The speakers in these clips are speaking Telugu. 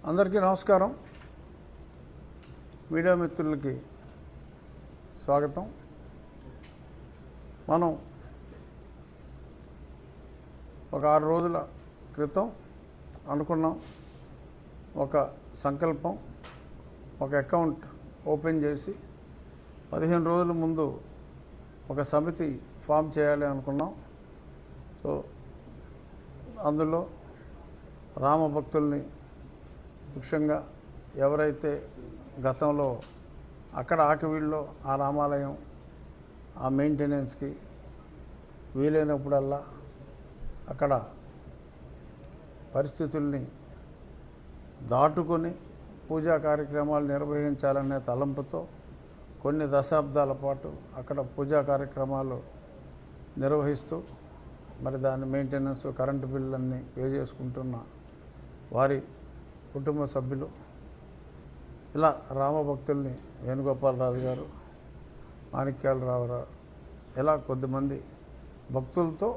అందరికీ నమస్కారం. మీడియా మిత్రులకి స్వాగతం. మనం ఒక 6 రోజుల క్రితం అనుకున్నాం, ఒక సంకల్పం, ఒక అకౌంట్ ఓపెన్ చేసి 15 రోజుల ముందు ఒక సమితి ఫామ్ చేయాలి అనుకున్నాం. సో అందులో రామభక్తుల్ని, ముఖ్యంగా ఎవరైతే గతంలో అక్కడ ఆకివీడులో ఆ రామాలయం ఆ మెయింటెనెన్స్కి వీలైనప్పుడల్లా అక్కడ పరిస్థితుల్ని దాటుకొని పూజా కార్యక్రమాలు నిర్వహించాలనే తలంపుతో కొన్ని దశాబ్దాల పాటు అక్కడ పూజా కార్యక్రమాలు నిర్వహిస్తూ మరి దాని మెయింటెనెన్స్, కరెంటు బిల్లులన్నీ పే చేసుకుంటున్న వారి కుటుంబ సభ్యులు, ఇలా రామభక్తుల్ని వేణుగోపాలరాజు గారు, మాణిక్యాలరావు గారు, ఇలా కొద్దిమంది భక్తులతో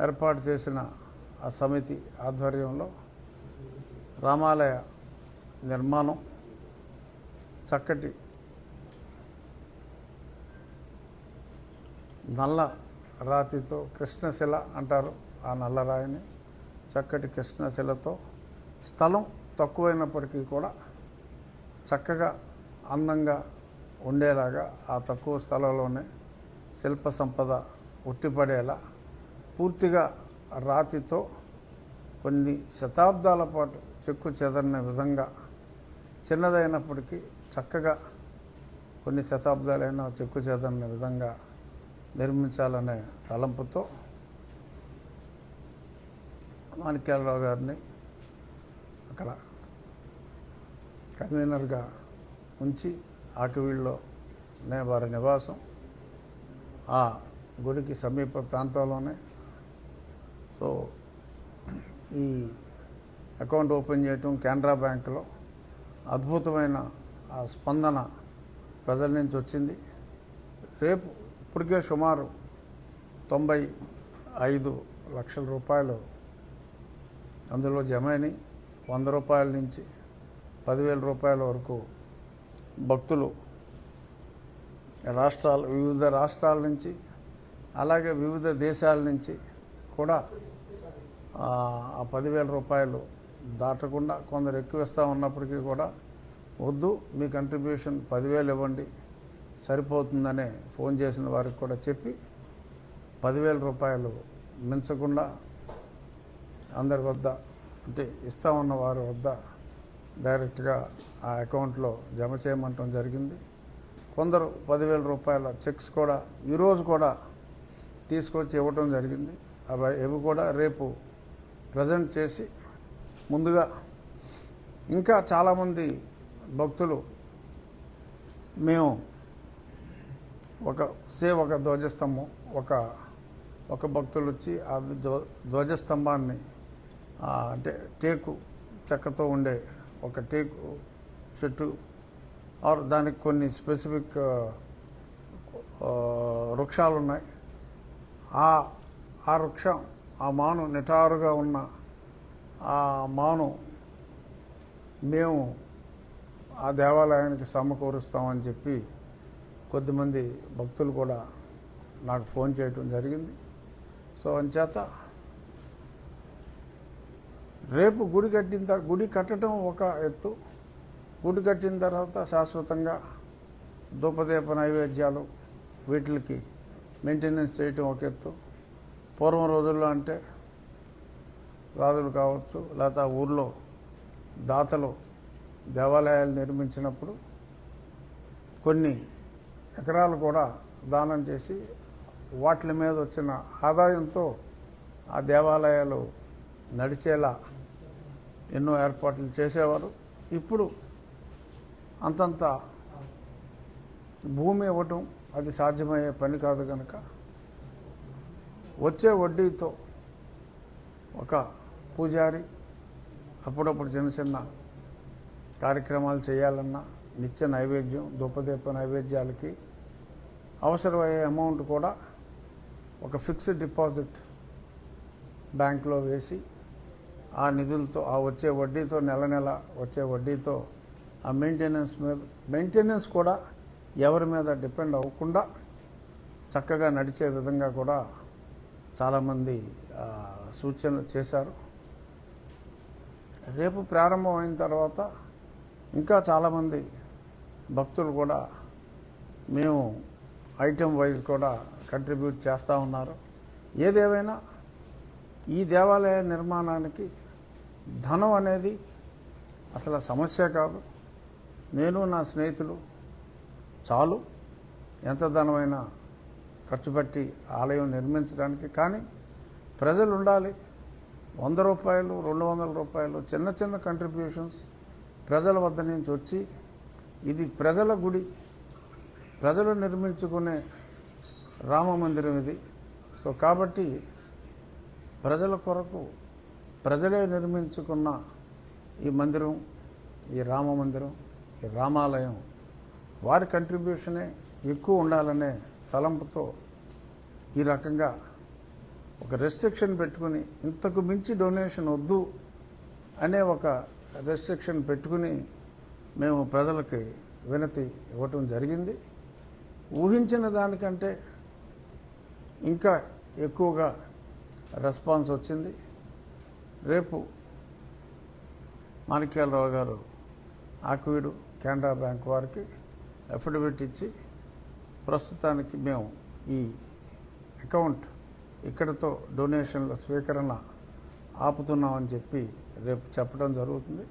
ఏర్పాటు చేసిన ఆ సమితి ఆధ్వర్యంలో రామాలయ నిర్మాణం చక్కటి నల్ల రాతితో, కృష్ణశిల అంటారు ఆ నల్లరాయిని, చక్కటి కృష్ణశిలతో, స్థలం తక్కువైనప్పటికీ కూడా చక్కగా అందంగా ఉండేలాగా ఆ తక్కువ స్థలంలోనే శిల్ప సంపద ఉట్టిపడేలా పూర్తిగా రాతితో కొన్ని శతాబ్దాల పాటు చెక్కు చెదరిన విధంగా, చిన్నదైనప్పటికీ చక్కగా కొన్ని శతాబ్దాలైన చెక్కు చెదరిన విధంగా నిర్మించాలనే తలంపుతో మాణిక్యాలరావు గారిని అక్కడ కన్వీనర్గా ఉంచి ఆకివీడులోనే వారి నివాసం, ఆ గుడికి సమీప ప్రాంతంలోనే. సో ఈ అకౌంట్ ఓపెన్ చేయటం కెనరా బ్యాంకులో అద్భుతమైన ఆ స్పందన ప్రజల నుంచి వచ్చింది. రేపు ఇప్పటికే సుమారు 95 లక్షల రూపాయలు అందులో జమైనవి. 100 రూపాయల నుంచి 10,000 రూపాయల వరకు భక్తులు వివిధ రాష్ట్రాల నుంచి, అలాగే వివిధ దేశాల నుంచి కూడా ఆ 10,000 రూపాయలు దాటకుండా కొందరు ఎక్కువ ఇస్తూ ఉన్నప్పటికీ కూడా వద్దు, మీ కంట్రిబ్యూషన్ 10,000 ఇవ్వండి సరిపోతుందనే ఫోన్ చేసిన వారికి కూడా చెప్పి 10,000 రూపాయలు మించకుండా అందరి వద్ద, అంటే ఇస్తా ఉన్న వారి వద్ద డైరెక్ట్గా ఆ అకౌంట్లో జమ చేయమంటం జరిగింది. కొందరు 10,000 రూపాయల చెక్స్ కూడా ఈరోజు కూడా తీసుకొచ్చి ఇవ్వటం జరిగింది. అవి కూడా రేపు ప్రజెంట్ చేసి, ముందుగా ఇంకా చాలామంది భక్తులు మేము ఒక ధ్వజస్తంభం, ఒక భక్తులు వచ్చి ఆ ధ్వజస్తంభాన్ని అంటే టేకు చెక్కతో ఉండే ఒక టేకు చెట్టు ఆర్ దానికి కొన్ని స్పెసిఫిక్ వృక్షాలు ఉన్నాయి. ఆ వృక్షం, ఆ మాను నిటారుగా ఉన్న ఆ మాను మేము ఆ దేవాలయానికి సమకూరుస్తామని చెప్పి కొద్దిమంది భక్తులు కూడా నాకు ఫోన్ చేయటం జరిగింది. సో అంచేత రేపు గుడి కట్టడం ఒక ఎత్తు, గుడి కట్టిన తర్వాత శాశ్వతంగా ధూపదీప నైవేద్యాలు వీటికి మెయింటెనెన్స్ చేయటం ఒక ఎత్తు. పూర్వం రోజుల్లో అంటే రాజులు కావచ్చు, లేకపోతే ఊర్లో దాతలు దేవాలయాలు నిర్మించినప్పుడు కొన్ని ఎకరాలు కూడా దానం చేసి వాటి మీద వచ్చిన ఆదాయంతో ఆ దేవాలయాలు నడిచేలా ఎన్నో ఏర్పాట్లు చేసేవారు. ఇప్పుడు అంతంత భూమి ఇవ్వటం అది సాధ్యమయ్యే పని కాదు కనుక వచ్చే వడ్డీతో ఒక పూజారి అప్పుడప్పుడు చిన్న చిన్న కార్యక్రమాలు చేయాలన్నా, నిత్య నైవేద్యం, ధూపదీప నైవేద్యాలకి అవసరమయ్యే అమౌంట్ కూడా ఒక ఫిక్స్డ్ డిపాజిట్ బ్యాంకులో వేసి ఆ నిధులతో ఆ వచ్చే వడ్డీతో నెల నెల వచ్చే వడ్డీతో ఆ మెయింటెనెన్స్ కూడా ఎవరి మీద డిపెండ్ అవ్వకుండా చక్కగా నడిచే విధంగా కూడా చాలామంది సూచనలు చేశారు. రేపు ప్రారంభం అయిన తర్వాత ఇంకా చాలామంది భక్తులు కూడా మేము ఐటెం వైజ్ కూడా కంట్రిబ్యూట్ చేస్తూ ఉన్నారు. ఏదేమైనా ఈ దేవాలయ నిర్మాణానికి ధనం అనేది అసలు సమస్య కాదు. నేను నా స్నేహితులు చాలు ఎంత ధనమైనా ఖర్చు పెట్టి ఆలయం నిర్మించడానికి. కానీ ప్రజలు ఉండాలి. 100 రూపాయలు 200 రూపాయలు చిన్న చిన్న కంట్రిబ్యూషన్స్ ప్రజల వద్ద నుంచి వచ్చి ఇది ప్రజల గుడి, ప్రజలు నిర్మించుకునే రామ మందిరం ఇది. సో కాబట్టి ప్రజల కొరకు ప్రజలే నిర్మించుకున్న ఈ మందిరం, ఈ రామ మందిరం, ఈ రామాలయం వారి కంట్రిబ్యూషనే ఎక్కువ ఉండాలనే తలంపుతో ఈ రకంగా ఒక రెస్ట్రిక్షన్ పెట్టుకుని ఇంతకు మించి డొనేషన్ వద్దు అనే ఒక రెస్ట్రిక్షన్ పెట్టుకుని మేము ప్రజలకి వినతి ఇవ్వటం జరిగింది. ఊహించిన దానికంటే ఇంకా ఎక్కువగా రెస్పాన్స్ వచ్చింది. రేపు మాణిక్యాలరావు గారు ఆక్వీడు కెనరా బ్యాంక్ వారికి అఫిడవిట్ ఇచ్చి ప్రస్తుతానికి మేము ఈ అకౌంట్ ఇక్కడతో డొనేషన్ల స్వీకరణ ఆపుతున్నామని చెప్పి రేపు చెప్పడం జరుగుతుంది.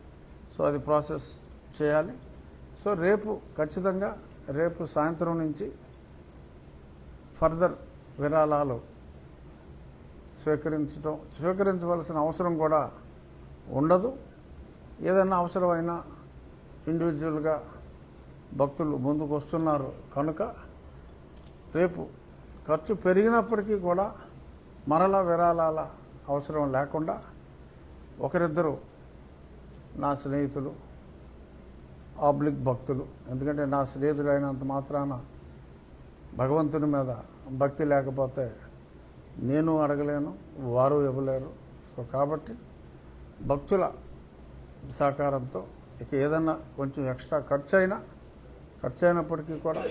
సో అది ప్రాసెస్ చేయాలి. సో రేపు ఖచ్చితంగా రేపు సాయంత్రం నుంచి ఫర్దర్ విరాళాలు స్వీకరించవలసిన అవసరం కూడా ఉండదు. ఏదైనా అవసరమైనా ఇండివిజువల్గా భక్తులు ముందుకు వస్తున్నారు కనుక రేపు ఖర్చు పెరిగినప్పటికీ కూడా మరలా విరాళాల అవసరం లేకుండా ఒకరిద్దరు నా స్నేహితులు ఆబ్లిక్ భక్తులు, ఎందుకంటే నా స్నేహితులు అయినంత మాత్రాన భగవంతుని మీద భక్తి లేకపోతే నేను అడగలేను, వారు ఇవ్వలేరు. సో కాబట్టి భక్తుల సహకారంతో ఇక ఏదన్నా కొంచెం ఎక్స్ట్రా ఖర్చు అయినప్పటికీ కూడా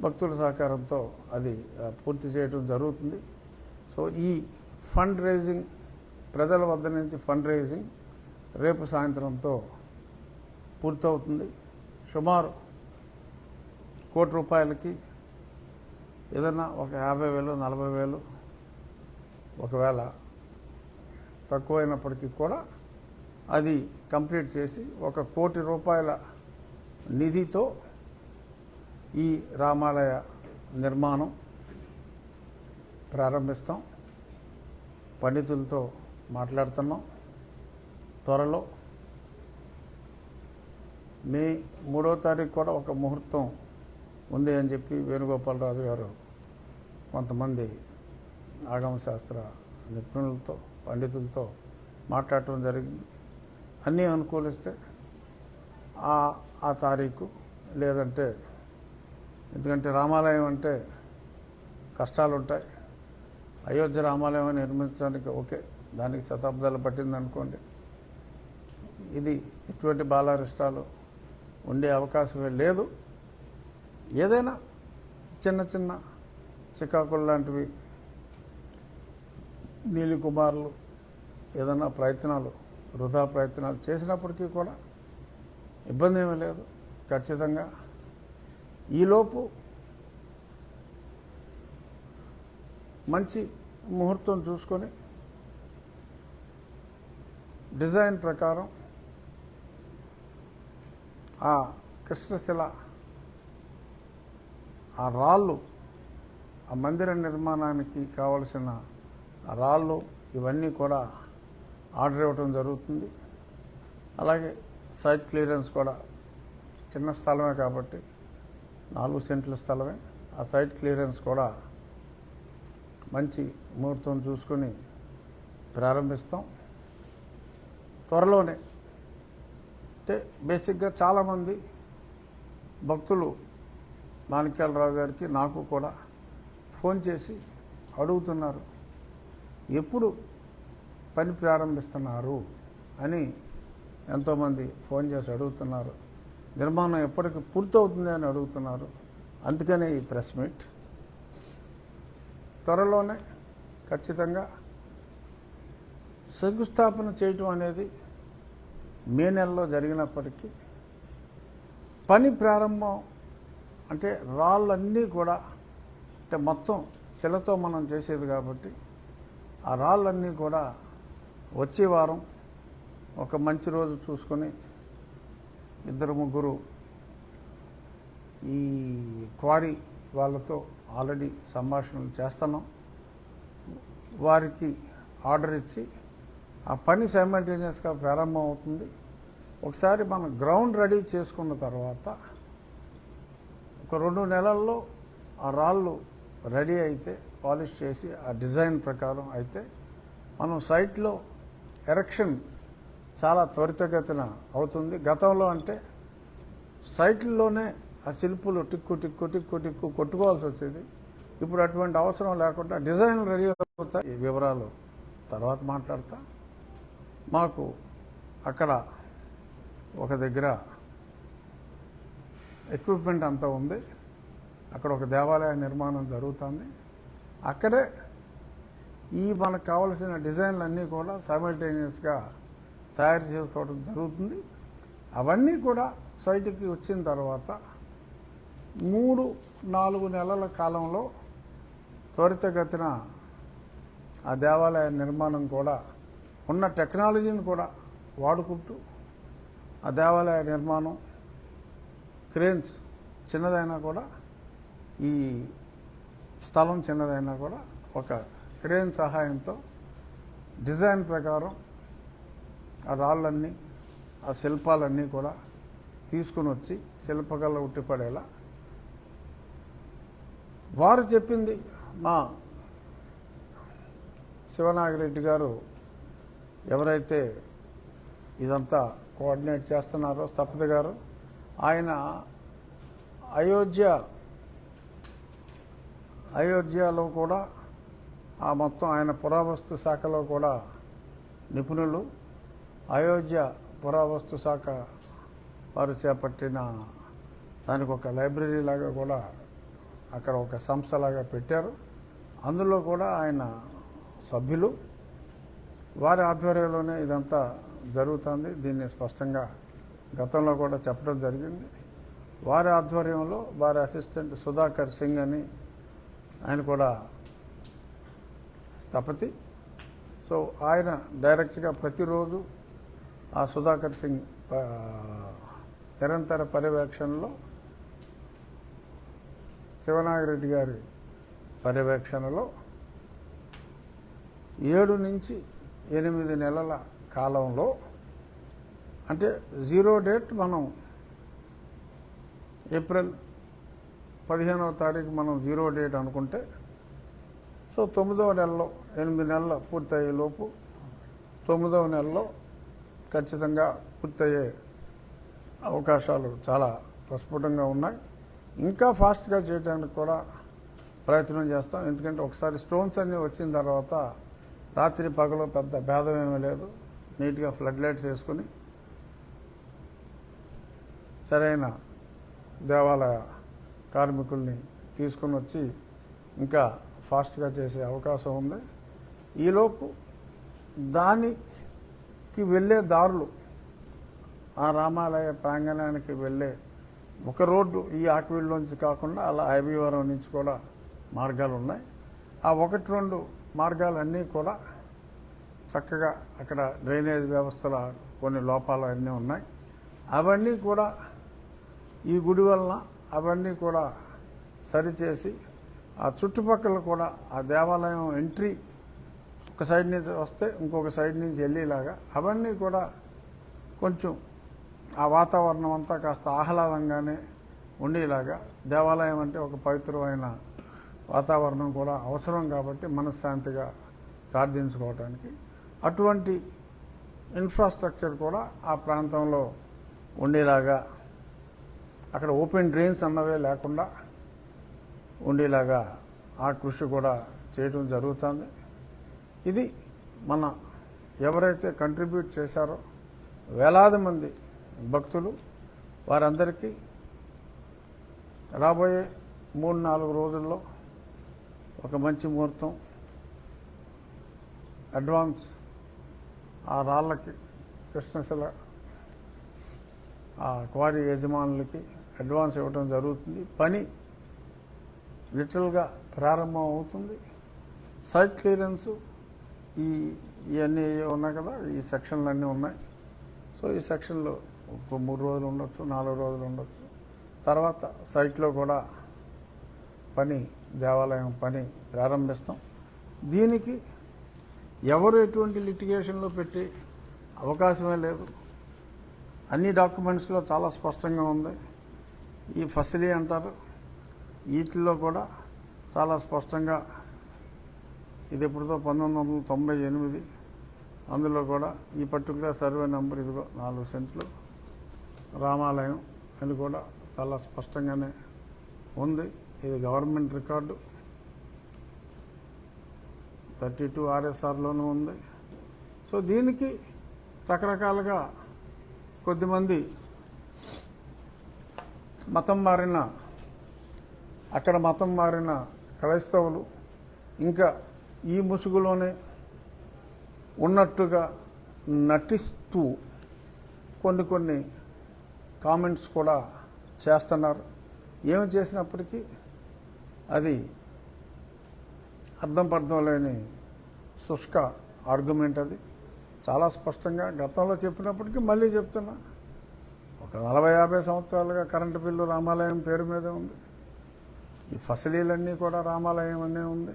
భక్తుల సహకారంతో అది పూర్తి చేయడం జరుగుతుంది. సో ఈ ఫండ్ రైజింగ్, ప్రజల వద్ద నుంచి ఫండ్ రైజింగ్ రేపు సాయంత్రంతో పూర్తవుతుంది. సుమారు ₹1,00,00,000 ఏదన్నా ఒక 50,000 40,000 ఒకవేళ తక్కువైనప్పటికీ కూడా అది కంప్లీట్ చేసి ₹1,00,00,000 నిధితో ఈ రామాలయ నిర్మాణం ప్రారంభిస్తాం. పండితులతో మాట్లాడుతున్నాం. త్వరలో మే 3వ తారీఖు కూడా ఒక ముహూర్తం ఉంది అని చెప్పి వేణుగోపాలరాజు గారు కొంతమంది ఆగమశాస్త్ర నిపుణులతో పండితులతో మాట్లాడటం జరిగింది. అన్నీ అనుకూలిస్తే ఆ తారీఖు, లేదంటే ఎందుకంటే రామాలయం అంటే కష్టాలు ఉంటాయి. అయోధ్య రామాలయం నిర్మించడానికి ఓకే, దానికి శతాబ్దాలు పట్టింది అనుకోండి. ఇది ఎటువంటి బాలారిష్టాలు ఉండే అవకాశమే లేదు. ఏదైనా చిన్న చిన్న చికాకులు లాంటివి నీలికుమారులు ఏదైనా వృధా ప్రయత్నాలు చేసినప్పటికీ కూడా ఇబ్బంది ఏమీ లేదు. ఖచ్చితంగా ఈలోపు మంచి ముహూర్తం చూసుకొని డిజైన్ ప్రకారం ఆ కృష్ణశిల, ఆ రాళ్ళు, ఆ మందిర నిర్మాణానికి కావలసిన రాళ్ళు ఇవన్నీ కూడా ఆర్డర్ ఇవ్వటం జరుగుతుంది. అలాగే సైట్ క్లియరెన్స్ కూడా, చిన్న స్థలమే కాబట్టి 4 సెంట్ల స్థలమే, ఆ సైట్ క్లియరెన్స్ కూడా మంచి ముహూర్తం చూసుకొని ప్రారంభిస్తాం త్వరలోనే. అంటే బేసిక్గా చాలామంది భక్తులు మాణిక్యాలరావు గారికి, నాకు కూడా ఫోన్ చేసి అడుగుతున్నారు, ఎప్పుడు పని ప్రారంభిస్తున్నారు అని ఎంతోమంది ఫోన్ చేసి అడుగుతున్నారు. నిర్మాణం ఎప్పటికి పూర్తవుతుంది అని అడుగుతున్నారు. అందుకనే ఈ ప్రెస్ మీట్. త్వరలోనే ఖచ్చితంగా శంకుస్థాపన చేయటం అనేది మే నెలలో జరిగినప్పటికీ పని ప్రారంభం అంటే రాళ్ళన్నీ కూడా అంటే మొత్తం శిలతో మనం చేసేది కాబట్టి ఆ రాళ్ళన్నీ కూడా వచ్చే వారం ఒక మంచి రోజు చూసుకొని 2-3 ఈ క్వారీ వాళ్ళతో ఆల్రెడీ సంభాషణలు చేస్తున్నాం. వారికి ఆర్డర్ ఇచ్చి ఆ పని సైమల్టేనియస్గా ప్రారంభం అవుతుంది. ఒకసారి మనం గ్రౌండ్ రెడీ చేసుకున్న తర్వాత ఒక 2 నెలల్లో ఆ రాళ్ళు రెడీ అయితే పాలిష్ చేసి ఆ డిజైన్ ప్రకారం అయితే మనం సైట్లో ఎరెక్షన్ చాలా త్వరితగతిన అవుతుంది. గతంలో అంటే సైట్లలోనే ఆ శిల్పులు టిక్కు టిక్కు టిక్కు టిక్కు కొట్టుకోవాల్సి వచ్చేది. ఇప్పుడు అటువంటి అవసరం లేకుండా డిజైన్ రెడీ అవుతాయి. ఈ వివరాలు తర్వాత మాట్లాడతా. మాకు అక్కడ ఒక దగ్గర ఎక్విప్మెంట్ అంతా ఉంది. అక్కడ ఒక దేవాలయ నిర్మాణం జరుగుతుంది. అక్కడే ఈ మనకు కావలసిన డిజైన్లన్నీ కూడా సైమల్టేనియస్గా తయారు చేసుకోవడం జరుగుతుంది. అవన్నీ కూడా సైట్కి వచ్చిన తర్వాత 3-4 నెలల కాలంలో త్వరితగతిన ఆ దేవాలయ నిర్మాణం కూడా ఉన్న టెక్నాలజీని కూడా వాడుకుంటూ ఆ దేవాలయ నిర్మాణం క్రేన్స్ చిన్నదైనా కూడా ఈ స్థలం చిన్నదైనా కూడా ఒక క్రేన్ సహాయంతో డిజైన్ ప్రకారం ఆ రాళ్ళన్నీ ఆ శిల్పాలన్నీ కూడా తీసుకుని వచ్చి శిల్పకళ ఉట్టిపడేలా వారు చెప్పింది. మా శివనాగిరెడ్డి గారు ఎవరైతే ఇదంతా కోఆర్డినేట్ చేస్తున్నారో స్థపతి గారు, ఆయన అయోధ్యలో కూడా ఆ మొత్తం ఆయన పురావస్తు శాఖలో కూడా నిపుణులు. అయోధ్య పురావస్తు శాఖ వారు చేపట్టిన దానికి ఒక లైబ్రరీ లాగా కూడా అక్కడ ఒక సంస్థలాగా పెట్టారు. అందులో కూడా ఆయన సభ్యులు. వారి ఆధ్వర్యంలోనే ఇదంతా జరుగుతుంది. దీన్ని స్పష్టంగా గతంలో కూడా చెప్పడం జరిగింది. వారి ఆధ్వర్యంలో వారి అసిస్టెంట్ సుధాకర్ సింగ్ అని ఆయన కూడా స్థపతి. సో ఆయన డైరెక్ట్గా ప్రతిరోజు ఆ సుధాకర్ సింగ్ నిరంతర పర్యవేక్షణలో శివనాగిరెడ్డి గారి పర్యవేక్షణలో 7 నుంచి 8 నెలల కాలంలో అంటే 0 డేట్ మనం ఏప్రిల్ 15వ తారీఖు మనం 0 డేట్ అనుకుంటే సో 9వ నెలలో 8 నెలలు పూర్తయ్యేలోపు 9వ నెలలో ఖచ్చితంగా పూర్తయ్యే అవకాశాలు చాలా ప్రస్ఫుటంగా ఉన్నాయి. ఇంకా ఫాస్ట్గా చేయడానికి కూడా ప్రయత్నం చేస్తాం. ఎందుకంటే ఒకసారి స్టోన్స్ అన్నీ వచ్చిన తర్వాత రాత్రి పగలు పెద్ద భేదం ఏమీ లేదు. నీట్గా ఫ్లడ్ లైట్స్ వేసుకుని సరైన దేవాలయ కార్మికుల్ని తీసుకుని వచ్చి ఇంకా ఫాస్ట్గా చేసే అవకాశం ఉంది. ఈలోపు దానికి వెళ్ళే దారులు ఆ రామాలయ ప్రాంగణానికి వెళ్ళే ఒక రోడ్డు ఈ ఆక్వీడ్లోంచి కాకుండా అలా ఐబీవరం నుంచి కూడా మార్గాలు ఉన్నాయి. ఆ 1-2 మార్గాలన్నీ కూడా చక్కగా అక్కడ డ్రైనేజ్ వ్యవస్థల కొన్ని లోపాలు అన్నీ ఉన్నాయి. అవన్నీ కూడా ఈ గుడి వలన అవన్నీ కూడా సరిచేసి ఆ చుట్టుపక్కల కూడా ఆ దేవాలయం ఎంట్రీ ఒక సైడ్ నుంచి వస్తే ఇంకొక సైడ్ నుంచి వెళ్ళేలాగా అవన్నీ కూడా కొంచెం ఆ వాతావరణం అంతా కాస్త ఆహ్లాదంగానే ఉండేలాగా, దేవాలయం అంటే ఒక పవిత్రమైన వాతావరణం కూడా అవసరం కాబట్టి మనశ్శాంతిగా ప్రార్థించుకోవడానికి అటువంటి ఇన్ఫ్రాస్ట్రక్చర్ కూడా ఆ ప్రాంతంలో ఉండేలాగా, అక్కడ ఓపెన్ డ్రైన్స్ అన్నవే లేకుండా ఉండేలాగా ఆ కృషి కూడా చేయడం జరుగుతుంది. ఇది మన ఎవరైతే కంట్రిబ్యూట్ చేశారో వేలాది మంది భక్తులు వారందరికీ రాబోయే 3-4 రోజుల్లో ఒక మంచి ముహూర్తం అడ్వాన్స్ ఆ రాళ్ళకి కృష్ణశిల ఆ క్వారీ యజమానులకి అడ్వాన్స్ ఇవ్వడం జరుగుతుంది. పని లిటరల్గా ప్రారంభం అవుతుంది. సైట్ క్లియరెన్సు ఇవన్నీ ఉన్నాయి కదా, ఈ సెక్షన్లు అన్నీ ఉన్నాయి. సో ఈ సెక్షన్లో ఒక 3 రోజులు ఉండొచ్చు, 4 రోజులు ఉండొచ్చు. తర్వాత సైట్లో కూడా దేవాలయం పని ప్రారంభిస్తాం. దీనికి ఎవరు ఎటువంటి లిటిగేషన్లో పెట్టి అవకాశమే లేదు. అన్ని డాక్యుమెంట్స్లో చాలా స్పష్టంగా ఉంది. ఈ ఫసిలీ అంటారు, వీటిల్లో కూడా చాలా స్పష్టంగా ఇది ఎప్పుడుతో 1998 అందులో కూడా ఈ పర్టికులర్ సర్వే నెంబర్ ఇదిగో 4 సెంట్లు రామాలయం అని కూడా చాలా స్పష్టంగానే ఉంది. ఇది గవర్నమెంట్ రికార్డు 32 RSRలోనూ ఉంది. సో దీనికి రకరకాలుగా కొద్దిమంది అక్కడ మతం మారిన క్రైస్తవులు ఇంకా ఈ ముసుగులోనే ఉన్నట్టుగా నటిస్తూ కొన్ని కామెంట్స్ కూడా చేస్తున్నారు. ఏమి చేసినప్పటికీ అది అర్థం లేని శుష్క ఆర్గ్యుమెంట్. అది చాలా స్పష్టంగా గతంలో చెప్పినప్పటికీ మళ్ళీ చెప్తున్నా. ఒక 40-50 సంవత్సరాలుగా కరెంటు బిల్లు రామాలయం పేరు మీదే ఉంది. ఈ ఫసిలీలన్నీ కూడా రామాలయం అనే ఉంది.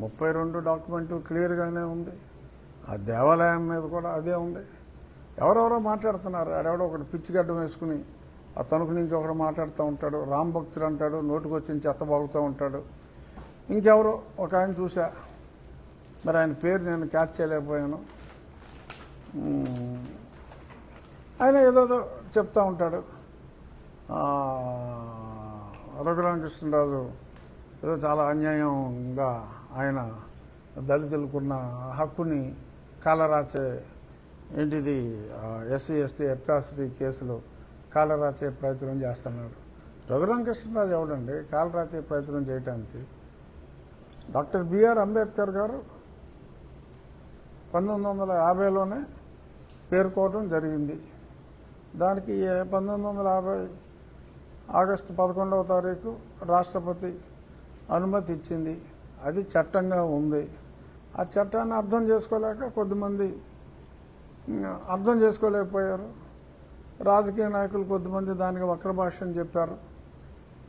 32 డాక్యుమెంటు క్లియర్గానే ఉంది. ఆ దేవాలయం మీద కూడా అదే ఉంది. ఎవరెవరో మాట్లాడుతున్నారు. ఆడెవడో ఒకటి పిచ్చిగడ్డం వేసుకుని ఆ తణుకు నుంచి ఒకడు మాట్లాడుతూ ఉంటాడు. రామ్ భక్తుడు అంటాడు, నోటుకు వచ్చి చెత్తబాగుతూ ఉంటాడు. ఇంకెవరో ఒక ఆయన చూసా, మరి ఆయన పేరు నేను క్యాచ్ చేయలేకపోయాను. ఆయన ఏదో చెప్తూ ఉంటాడు. రఘురామకృష్ణరాజు ఏదో చాలా అన్యాయంగా ఆయన దళితులకున్న హక్కుని కాలరాచే ఏంటిది SC ST అట్రాసిటీ కేసులో కాలరాచే ప్రయత్నం చేస్తున్నాడు. రఘురామకృష్ణరాజు ఎవడండి కాలరాచే ప్రయత్నం చేయడానికి? డాక్టర్ బిఆర్ అంబేద్కర్ గారు 1950లోనే పేర్కోవడం జరిగింది. దానికి 1950 ఆగస్టు 11వ తారీఖు రాష్ట్రపతి అనుమతి ఇచ్చింది. అది చట్టంగా ఉంది. ఆ చట్టాన్ని అర్థం చేసుకోలేక కొద్దిమంది అర్థం చేసుకోలేకపోయారు. రాజకీయ నాయకులు కొద్దిమంది దానికి వక్ర భాష్యం చెప్పారు.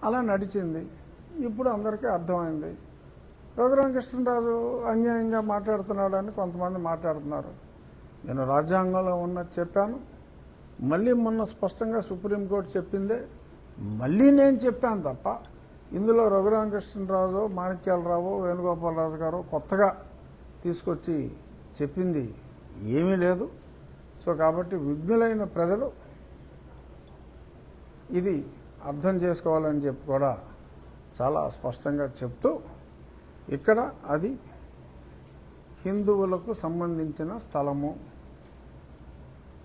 అలా నడిచింది. ఇప్పుడు అందరికీ అర్థమైంది. రఘురామకృష్ణరాజు అన్యాయంగా మాట్లాడుతున్నాడని కొంతమంది మాట్లాడుతున్నారు. నేను రాజ్యాంగంలో ఉన్నది చెప్పాను. మళ్ళీ మొన్న స్పష్టంగా సుప్రీంకోర్టు చెప్పిందే మళ్ళీ నేను చెప్పాను తప్ప ఇందులో రఘురామకృష్ణరాజు, మాణిక్యాలరావు, వేణుగోపాలరాజు గారు కొత్తగా తీసుకొచ్చి చెప్పింది ఏమీ లేదు. సో కాబట్టి విఘ్నులైన ప్రజలు ఇది అర్థం చేసుకోవాలని చెప్పి కూడా చాలా స్పష్టంగా చెప్తూ ఇక్కడ అది హిందువులకు సంబంధించిన స్థలము,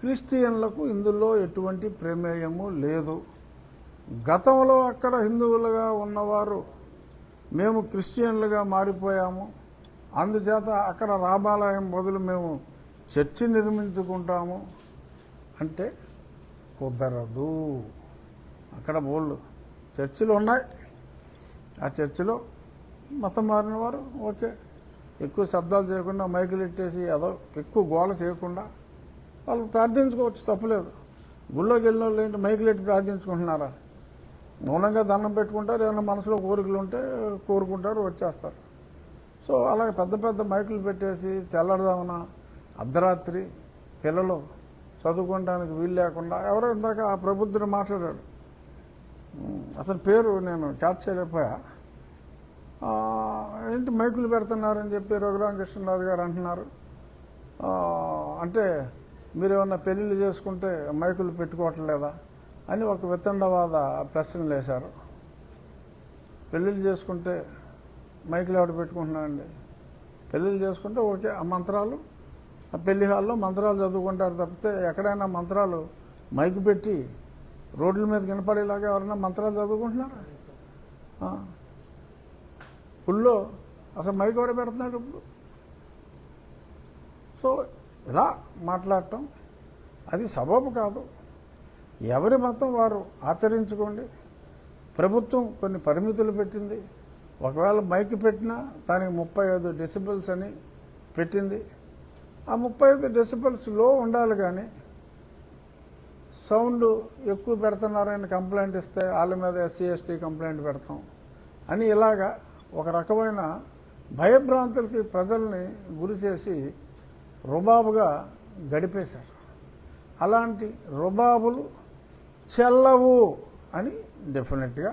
క్రిస్టియన్లకు ఇందులో ఎటువంటి ప్రమేయము లేదు. గతంలో అక్కడ హిందువులుగా ఉన్నవారు మేము క్రిస్టియన్లుగా మారిపోయాము, అందుచేత అక్కడ రామాలయం బదులు మేము చర్చి నిర్మించుకుంటాము అంటే కుదరదు. అక్కడ బోళ్ళు చర్చిలు ఉన్నాయి. ఆ చర్చిలో మతం మారిన వారు ఓకే, ఎక్కువ శబ్దాలు చేయకుండా మైకులు ఎట్టేసి ఏదో ఎక్కువ గోల చేయకుండా వాళ్ళు ప్రార్థించుకోవచ్చు, తప్పులేదు. గుళ్ళోకి వెళ్ళిన వాళ్ళు ఏంటి మైకులు ఎట్టి ప్రార్థించుకుంటున్నారా? మౌనంగా దండం పెట్టుకుంటారు, ఏమైనా మనసులో కోరికలు ఉంటే కోరుకుంటారు, వచ్చేస్తారు. సో అలాగే పెద్ద పెద్ద మైకులు పెట్టేసి తెల్లడదామున అర్ధరాత్రి పిల్లలు చదువుకోవడానికి వీలు లేకుండా ఎవరో ఇందాక ఆ ప్రబుద్ధుడు మాట్లాడాడు. అతని పేరు నేను క్యాచ్ చేయలేకపోయా. ఏంటి మైకులు పెడుతున్నారని చెప్పి రఘురామకృష్ణరాజు గారు అంటున్నారు. అంటే మీరేమన్నా పెళ్ళిళ్ళు చేసుకుంటే మైకులు పెట్టుకోవట్లేదా అని ఒక వితండవాద ప్రశ్నలు వేశారు. పెళ్ళిళ్ళు చేసుకుంటే మైకులు ఎవడు పెట్టుకుంటున్నారండి? పెళ్ళిళ్ళు చేసుకుంటే ఓకే, ఆ మంత్రాలు ఆ పెళ్లి హాల్లో మంత్రాలు చదువుకుంటారు తప్పితే ఎక్కడైనా మంత్రాలు మైకు పెట్టి రోడ్ల మీద కనపడేలాగా ఎవరైనా మంత్రాలు చదువుకుంటున్నారా? పుల్లో అసలు మైక్ కూడా పెడుతున్నాడు ఇప్పుడు. సో ఇలా మాట్లాడటం అది సబబు కాదు. ఎవరి మతం వారు ఆచరించుకోండి. ప్రభుత్వం కొన్ని పరిమితులు పెట్టింది. ఒకవేళ మైక్ పెట్టినా దానికి 35 డెసిబెల్స్ అని పెట్టింది. ఆ 35 డెసిబెల్స్ లో ఉండాలి, కానీ సౌండ్ ఎక్కువ పెడుతున్నారని కంప్లైంట్ ఇస్తే వాళ్ళ మీద SC ST కంప్లైంట్ పెడతాం అని ఇలాగా ఒక రకమైన భయభ్రాంతులకి ప్రజల్ని గురి చేసి రుబాబుగా గడిపేశారు. అలాంటి రుబాబులు చెల్లవు అని డెఫినెట్గా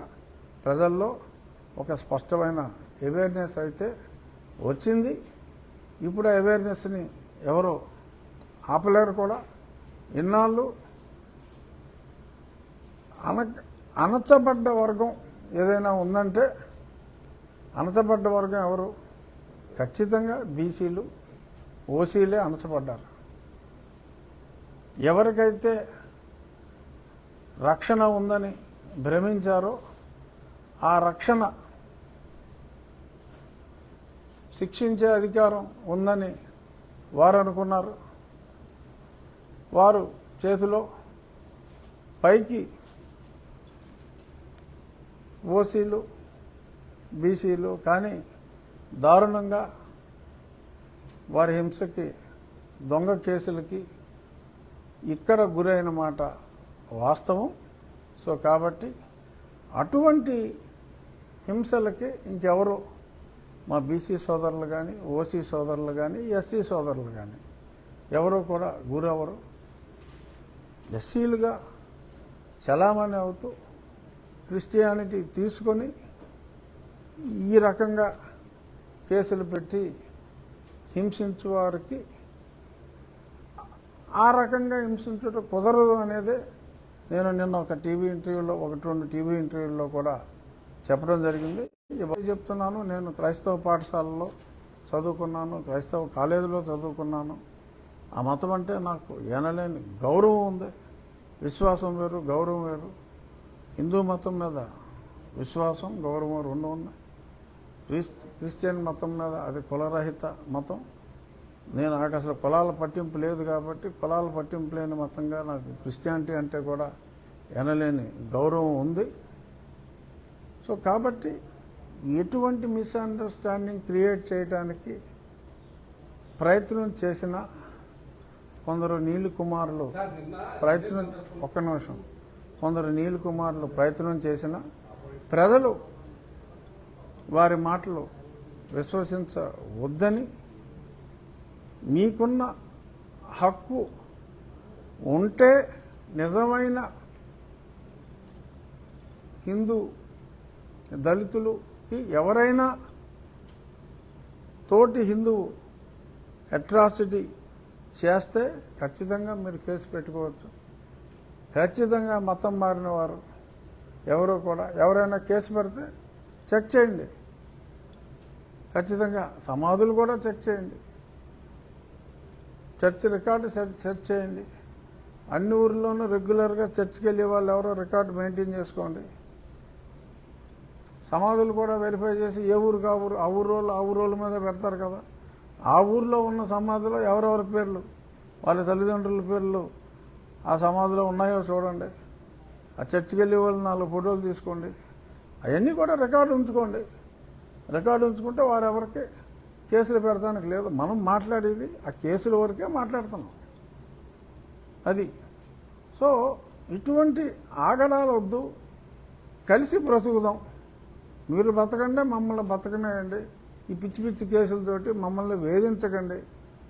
ప్రజల్లో ఒక స్పష్టమైన అవేర్నెస్ అయితే వచ్చింది. ఇప్పుడు ఆ అవేర్నెస్ని ఎవరో ఆపలేరు కూడా. ఇన్నాళ్ళు అణచబడ్డ వర్గం ఏదైనా ఉందంటే అణచబడ్డ వర్గం ఎవరు? ఖచ్చితంగా బీసీలు, ఓసీలే అణచబడ్డారు. ఎవరికైతే రక్షణ ఉందని భ్రమించారో ఆ రక్షణ శిక్షించే అధికారం ఉందని వారు అనుకున్నారు. వారు చేతిలో పైకి ఓసీలు, బీసీలు కానీ దారుణంగా వారి హింసకి, దొంగ కేసులకి ఇక్కడ గురైన మాట వాస్తవం. సో కాబట్టి అటువంటి హింసలకి ఇంకెవరు మా బీసీ సోదరులు కానీ, ఓసీ సోదరులు కానీ, ఎస్సీ సోదరులు కానీ ఎవరో కూడా గురవరు. ఎస్సీలుగా చలామణి అవుతూ క్రిస్టియానిటీ తీసుకొని ఈ రకంగా కేసులు పెట్టి హింసించు వారికి ఆ రకంగా హింసించడం కుదరదు అనేది నేను నిన్న ఒక టీవీ ఇంటర్వ్యూలో, 1-2 టీవీ ఇంటర్వ్యూల్లో కూడా చెప్పడం జరిగింది. చెప్తున్నాను, నేను క్రైస్తవ పాఠశాలలో చదువుకున్నాను, క్రైస్తవ కాలేజీలో చదువుకున్నాను. ఆ మతం అంటే నాకు ఎనలేని గౌరవం ఉంది. విశ్వాసం వేరు, గౌరవం వేరు. హిందూ మతం మీద విశ్వాసం, గౌరవం 2 ఉన్నాయి. క్రిస్టియన్ మతం మీద అది కులరహిత మతం. నాకు అసలు కులాల పట్టింపు లేదు కాబట్టి కులాల పట్టింపు లేని మతంగా నాకు క్రిస్టియానిటీ అంటే కూడా ఎనలేని గౌరవం ఉంది. సో కాబట్టి ఎటువంటి మిస్అండర్స్టాండింగ్ క్రియేట్ చేయడానికి ప్రయత్నం చేసిన కొందరు నీలి కుమారులు కొందరు నీలి కుమారులు ప్రయత్నం చేసిన ప్రజలు వారి మాటలు విశ్వసించవద్దని, మీకున్న హక్కు ఉంటే నిజమైన హిందూ దళితులకి ఎవరైనా తోటి హిందువు అట్రాసిటీ చేస్తే ఖచ్చితంగా మీరు కేసు పెట్టుకోవచ్చు. ఖచ్చితంగా మతం మారిన వారు ఎవరైనా కేసు పెడితే చెక్ చేయండి. ఖచ్చితంగా సమాధులు కూడా చెక్ చేయండి. చర్చ్ రికార్డు సెర్చ్ చేయండి. అన్ని ఊర్లోనూ రెగ్యులర్గా చర్చ్కి వెళ్ళే వాళ్ళు ఎవరో రికార్డు మెయింటైన్ చేసుకోండి. సమాధులు కూడా వెరిఫై చేసి ఏ ఊరికి ఆ ఊరోళ్ళ మీద పెడతారు కదా, ఆ ఊర్లో ఉన్న సమాధిలో ఎవరెవరి పేర్లు, వాళ్ళ తల్లిదండ్రుల పేర్లు ఆ సమాధిలో ఉన్నాయో చూడండి. ఆ చర్చికి వెళ్ళే వాళ్ళు 4 ఫోటోలు తీసుకోండి. అవన్నీ కూడా రికార్డు ఉంచుకోండి. రికార్డు ఉంచుకుంటే వారెవరికి కేసులు పెడతానికి లేదు. మనం మాట్లాడేది ఆ కేసుల వరకే మాట్లాడుతున్నాం. అది సో ఇటువంటి ఆగడాలు వద్దు. కలిసి బ్రతుకుదాం. మీరు బతకండి, మమ్మల్ని బతకనేయండి. ఈ పిచ్చి పిచ్చి కేసులతోటి మమ్మల్ని వేధించకండి.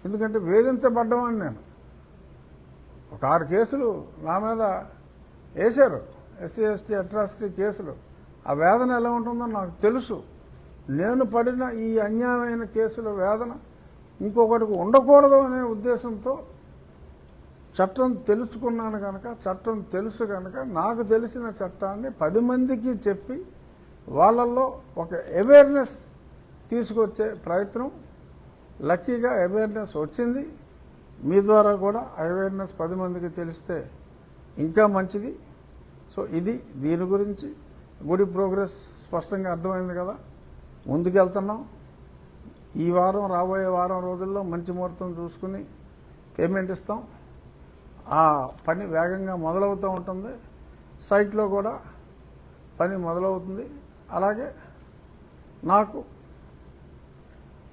ఎందుకంటే వేధించబడ్డమని నేను ఒక 6 కేసులు నా మీద వేశారు, SC ST అట్రాసిటీ కేసులు. ఆ వేదన ఎలా ఉంటుందో నాకు తెలుసు. నేను పడిన ఈ అన్యాయమైన కేసుల వేదన ఇంకొకటికి ఉండకూడదు అనే ఉద్దేశంతో చట్టం తెలుసుకున్నాను కనుక, చట్టం తెలుసు కనుక నాకు తెలిసిన చట్టాన్ని 10 మందికి చెప్పి వాళ్ళల్లో ఒక అవేర్నెస్ తీసుకొచ్చే ప్రయత్నం. లక్కీగా అవేర్నెస్ వచ్చింది. మీ ద్వారా కూడా అవేర్నెస్ 10 మందికి తెలిస్తే ఇంకా మంచిది. సో దీని గురించి గుడి ప్రోగ్రెస్ స్పష్టంగా అర్థమైంది కదా, ముందుకెళ్తున్నాం. ఈ వారం రాబోయే వారం రోజుల్లో మంచి ముహూర్తం చూసుకుని పేమెంట్ ఇస్తాం. ఆ పని వేగంగా మొదలవుతూ ఉంటుంది. సైట్లో కూడా పని మొదలవుతుంది. అలాగే నాకు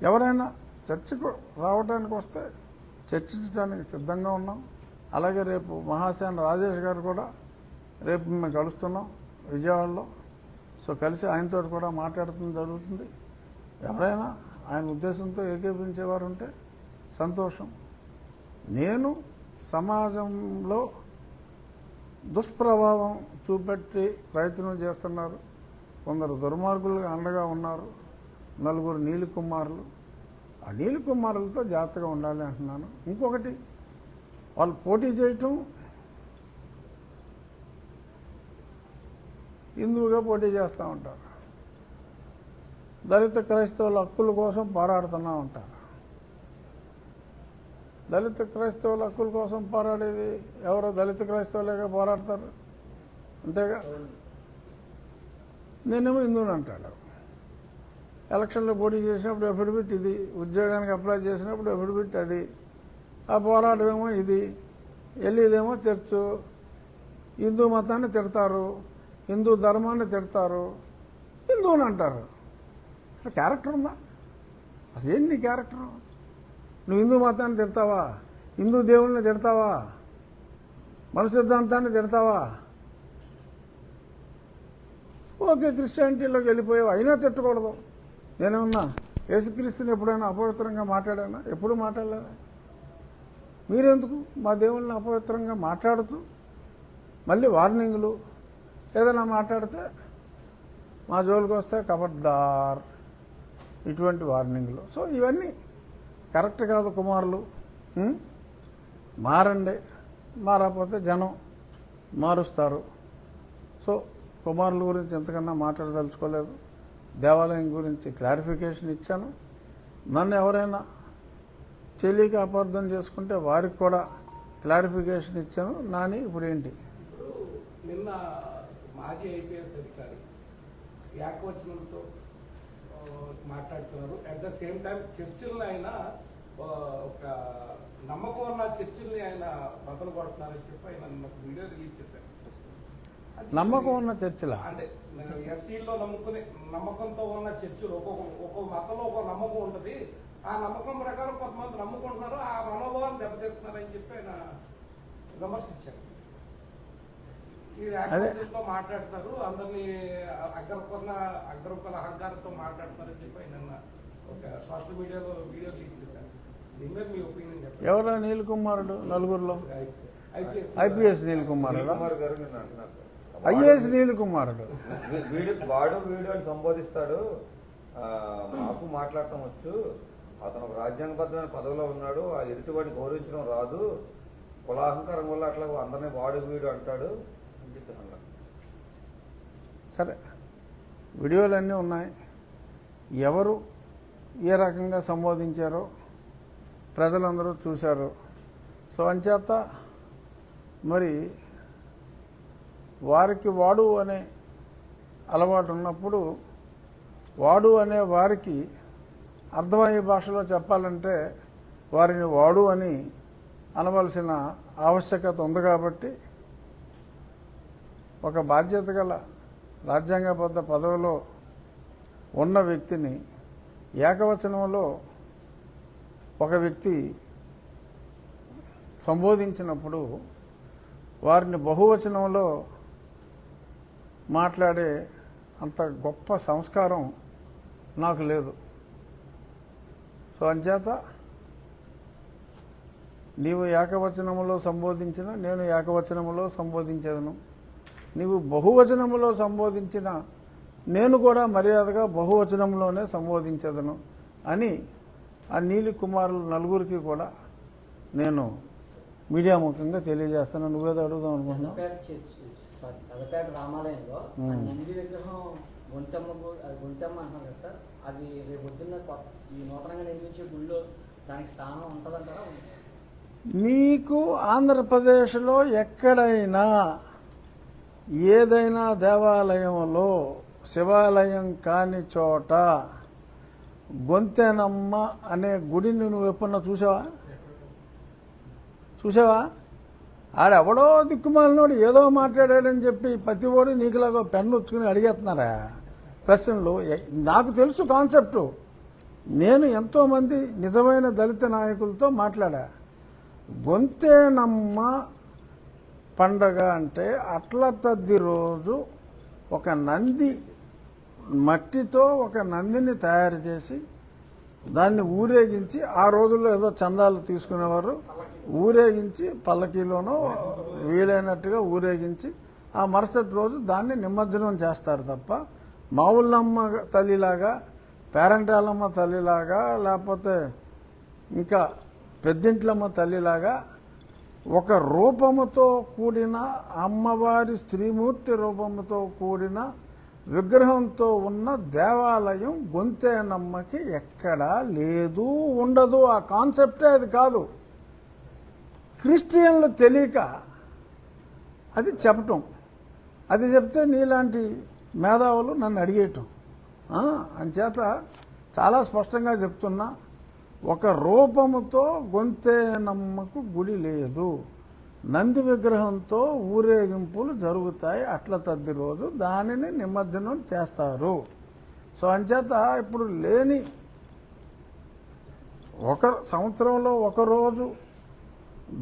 ఎవరైనా చర్చకు రావడానికి వస్తే చర్చించడానికి సిద్ధంగా ఉన్నాం. అలాగే రేపు మహాసేన రాజేష్ గారు కూడా రేపు మేము కలుస్తున్నాం విజయవాడలో. సో కలిసి ఆయనతో కూడా మాట్లాడటం జరుగుతుంది. ఎవరైనా ఆయన ఉద్దేశంతో ఏకీపించేవారు ఉంటే సంతోషం. నేను సమాజంలో దుష్ప్రభావం చూపెట్టి ప్రయత్నం చేస్తున్నారు. కొందరు దుర్మార్గులుగా అండగా ఉన్నారు. 4 నీలి కుమారులు. ఆ నీలి కుమారులతో జాగ్రత్తగా ఉండాలి అంటున్నాను. ఇంకొకటి, వాళ్ళు పోటీ చేయటం హిందువుగా పోటీ చేస్తూ ఉంటారు. దళిత క్రైస్తవుల హక్కుల కోసం పోరాడుతూనే ఉంటారు. దళిత క్రైస్తవుల హక్కుల కోసం పోరాడేది ఎవరో దళిత క్రైస్తవులేగా పోరాడతారు, అంతేగా. నేనేమో హిందువుని అంటాడు. ఎలక్షన్లో పోటీ చేసినప్పుడు ఎఫిడవిట్ ఇది, ఉద్యోగానికి అప్లై చేసినప్పుడు ఎఫిడవిట్ అది, ఆ పోరాటమేమో ఇది, వెళ్ళేదేమో చర్చు. హిందూ మతాన్ని తిడతారు, హిందూ ధర్మాన్ని తిడతారు, హిందువుని అంటారు. అసలు క్యారెక్టర్ ఉందా? అసలు ఏంటి నీ క్యారెక్టర్? నువ్వు హిందూ మతాన్ని తిడతావా? హిందూ దేవుళ్ళని తిడతావా? మన సిద్ధాంతాన్ని తిడతావా? ఓకే, క్రిస్టియానిటీలోకి వెళ్ళిపోయావు, అయినా తిట్టకూడదు. నేనేమన్నా యేసుక్రీస్తుని ఎప్పుడైనా అపవిత్రంగా మాట్లాడానా? ఎప్పుడు మాట్లాడలేదా? మీరెందుకు మా దేవుళ్ళని అపవిత్రంగా మాట్లాడుతూ మళ్ళీ వార్నింగ్లు ఏదైనా మాట్లాడితే మా జోలికి వస్తే కబడ్దార్, ఇటువంటి వార్నింగ్లు. సో ఇవన్నీ కరెక్ట్ కాదు. కుమారులు మారండి, మారకపోతే జనం మారుస్తారు. సో కుమారుల గురించి ఎంతకన్నా మాట్లాడదలుచుకోలేదు. దేవాలయం గురించి క్లారిఫికేషన్ ఇచ్చాను. నన్ను ఎవరైనా తెలియక అపార్థం చేసుకుంటే వారికి కూడా క్లారిఫికేషన్ ఇచ్చాను. నాని ఇప్పుడు ఏంటి? నిన్న మాజీ ఐపీఎస్ అధికారి ఏకవచనంతో మాట్లాడుతున్నారు. అట్ ద సేమ్ టైం చర్చిల్ని ఆయన ఒక నమ్మకం ఉన్న చర్చిల్ని ఆయన బద్దలు కొడుతున్నారని చెప్పి ఆయన వీడియో రిలీజ్ చేశారు. నమ్మకం ఉన్న చర్చిల అంటే ఎస్సీలో నమ్మకంతో ఉన్న చర్చిలు ఒక్కొక్క మతంలో ఒక నమ్మకం ఉంటుంది. ఆ నమ్మకం ప్రకారం కొంతమంది నమ్ముకుంటున్నారు, ఆ మనోభావాలు దెబ్బతీస్తున్నారని చెప్పి ఆయన విమర్శించారు. ఈ యాక్టివిటీతో మాట్లాడతారు, అందరినీ అగ్రకుల అహంకారంతో మాట్లాడుతున్నారని చెప్పి ఆయన ఒక సోషల్ మీడియాలో వీడియో లీక్ చేశారు. దీని మీద మీ ఒపీనియన్ చెప్పండి. ఎవరా నీల్ కుమారుడు? నలుగురులో ఐపీఎస్ నీల్ కుమారుడు, ఐఏఎస్ నీల్ కుమారుడు. వాడు వీడియోని సంబోధిస్తాడు. మాకు మాట్లాడటం వచ్చు, అతను ఒక రాజ్యాంగబద్ధమైన పదవిలో ఉన్నాడు, ఆ ఎదుటివాడిని గౌరవించడం రాదు, కులాహంకారం వల్ల అట్లా అందరినీ వాడు వీడు అంటాడు అని చెప్పి అన్నాడు. సరే, వీడియోలన్నీ ఉన్నాయి. ఎవరు ఏ రకంగా సంబోధించారో ప్రజలందరూ చూశారు. సో అంచేత మరి వారికి వాడు అనే అలవాటు ఉన్నప్పుడు వాడు అనే వారికి అర్థమయ్యే భాషలో చెప్పాలంటే వారిని వాడు అని అనవలసిన ఆవశ్యకత ఉంది. కాబట్టి ఒక బాధ్యత గల రాజ్యాంగబద్ధ పదవిలో ఉన్న వ్యక్తిని ఏకవచనంలో ఒక వ్యక్తి సంబోధించినప్పుడు వారిని బహువచనంలో మాట్లాడే అంత గొప్ప సంస్కారం నాకు లేదు. సో అంచేత నీవు ఏకవచనములో సంబోధించిన నేను ఏకవచనములో సంబోధించేదను, నీవు బహువచనములో సంబోధించిన నేను కూడా మర్యాదగా బహువచనంలోనే సంబోధించేదను అని ఆ నీలి కుమారులు నలుగురికి కూడా నేను మీడియా ముఖంగా తెలియజేస్తాను. నువ్వేదో అడుగుదాం అనుకుంటున్నావు? పెదపేట రామాలయంలో నంది విగ్రహం గుంతమ్మ అంటున్నారు కదా సార్, అది రేపు పొద్దున్న ఈ నూతనంగా నిర్మించే గుళ్ళో దానికి స్థానం ఉంటుందంటారా? మీకు ఆంధ్రప్రదేశ్లో ఎక్కడైనా ఏదైనా దేవాలయంలో శివాలయం కాని చోట గొంతెనమ్మ అనే గుడిని నువ్వు ఎప్పుడన్నా చూసావా? ఆడెవడో దిక్కుమాలినోడు ఏదో మాట్లాడాడని చెప్పి ప్రతి ఓడి నీకులాగా పెన్ను వచ్చుకుని అడిగేస్తున్నారా ప్రశ్నలు? నాకు తెలుసు కాన్సెప్టు. నేను ఎంతోమంది నిజమైన దళిత నాయకులతో మాట్లాడా. గొంతెనమ్మ పండగ అంటే అట్ల తద్ది రోజు ఒక నంది మట్టితో ఒక నందిని తయారు చేసి దాన్ని ఊరేగించి, ఆ రోజుల్లో ఏదో చందాలు తీసుకునేవారు, ఊరేగించి పల్లకీలోనో వీలైనట్టుగా ఊరేగించి ఆ మరుసటి రోజు దాన్ని నిమజ్జనం చేస్తారు తప్ప మావుళ్ళమ్మ తల్లిలాగా, పేరంటాలమ్మ తల్లిలాగా, లేకపోతే ఇంకా పెద్దింట్లమ్మ తల్లిలాగా ఒక రూపముతో కూడిన అమ్మవారి స్త్రీమూర్తి రూపముతో కూడిన విగ్రహంతో ఉన్న దేవాలయం గొంతెనమ్మకి ఎక్కడా లేదు, ఉండదు. ఆ కాన్సెప్టే అది కాదు. క్రిస్టియన్లు తెలియక అది చెప్పటం, అది చెప్తే నీలాంటి మేధావులు నన్ను అడిగేయటం. అంచేత చాలా స్పష్టంగా చెప్తున్నా, ఒక రూపముతో గొంతెనమ్మకు గుడి లేదు. నంది విగ్రహంతో ఊరేగింపులు జరుగుతాయి అట్ల తద్ది రోజు, దానిని నిమజ్జనం చేస్తారు. సో అంచేత ఇప్పుడు లేని ఒక సంవత్సరంలో ఒకరోజు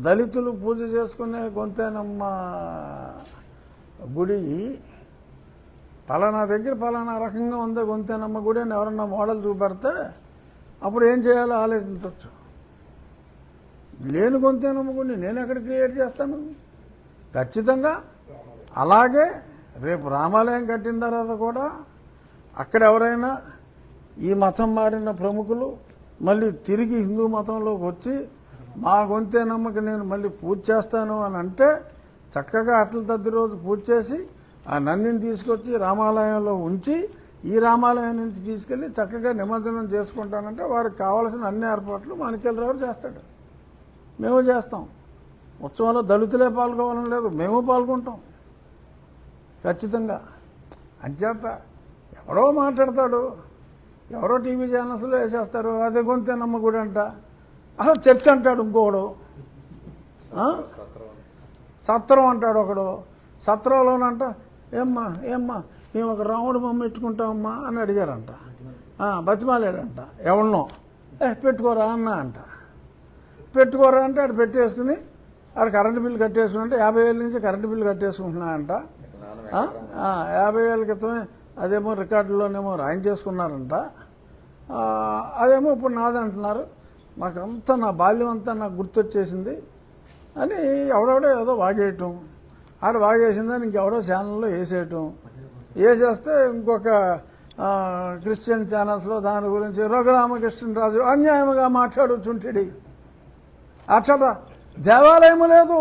దళితులు పూజ చేసుకునే గొంతెనమ్మ గుడి పలానా దగ్గర పలానా రకంగా ఉంది గొంతెనమ్మ గుడి అని ఎవరన్నా మోడల్ చూపెడితే అప్పుడు ఏం చేయాలో ఆలోచించవచ్చు. లేని గొంతెనమ్మ గుడిని నేను ఎక్కడ క్రియేట్ చేస్తాను? ఖచ్చితంగా అలాగే రేపు రామాలయం కట్టిన తర్వాత కూడా అక్కడ ఎవరైనా ఈ మతం మారిన ప్రముఖులు మళ్ళీ తిరిగి హిందూ మతంలోకి వచ్చి మా గొంతెనమ్మకి నేను మళ్ళీ పూజ చేస్తాను అని అంటే చక్కగా అట్ల తద్ది రోజు పూజ చేసి ఆ నందిని తీసుకొచ్చి రామాలయంలో ఉంచి ఈ రామాలయం నుంచి తీసుకెళ్ళి చక్కగా నిమజ్జనం చేసుకుంటానంటే వారికి కావాల్సిన అన్ని ఏర్పాట్లు మాణిక్యాలరావు చేస్తాడు, మేము చేస్తాం. ఉత్సవంలో దళితులే పాల్గొవాలని లేదు, మేము పాల్గొంటాం ఖచ్చితంగా. అంచేత ఎవడో మాట్లాడతాడు, ఎవరో టీవీ ఛానల్స్లో వేసేస్తారు అదే గొంతెనమ్మ గుడి అంట, అసలు చర్చ్ అంటాడు ఇంకోడు, సత్రం అంటాడు ఒకడు, సత్రంలోనంట ఏమ్మా మేము ఒక రాముడు బొమ్మ పెట్టుకుంటామమ్మా అని అడిగారంట, బతిమాలేడంట ఎవరినో, పెట్టుకోరా అన్న అంట. పెట్టుకోరా అంటే ఆడు పెట్టేసుకుని ఆడు కరెంటు బిల్లు కట్టేసుకుని అంటే 50,000 నుంచి కరెంటు బిల్లు కట్టేసుకుంటున్నా అంట. 50,000 క్రితమే అదేమో రికార్డులోనేమో రాయించేసుకున్నారంట. అదేమో ఇప్పుడు నాదంటున్నారు. మాకంతా నా బాల్యం అంతా నాకు గుర్తొచ్చేసింది అని ఎవడెవడో ఏదో వాగేయటం, ఆడ వాగేసిందని ఇంకెవడో ఛానల్లో వేసేయటం, వేసేస్తే ఇంకొక క్రిస్టియన్ ఛానల్స్లో దాని గురించి రఘురామకృష్ణరాజు అన్యాయంగా మాట్లాడుచుంటాడు. అచ్చట దేవాలయము లేదు,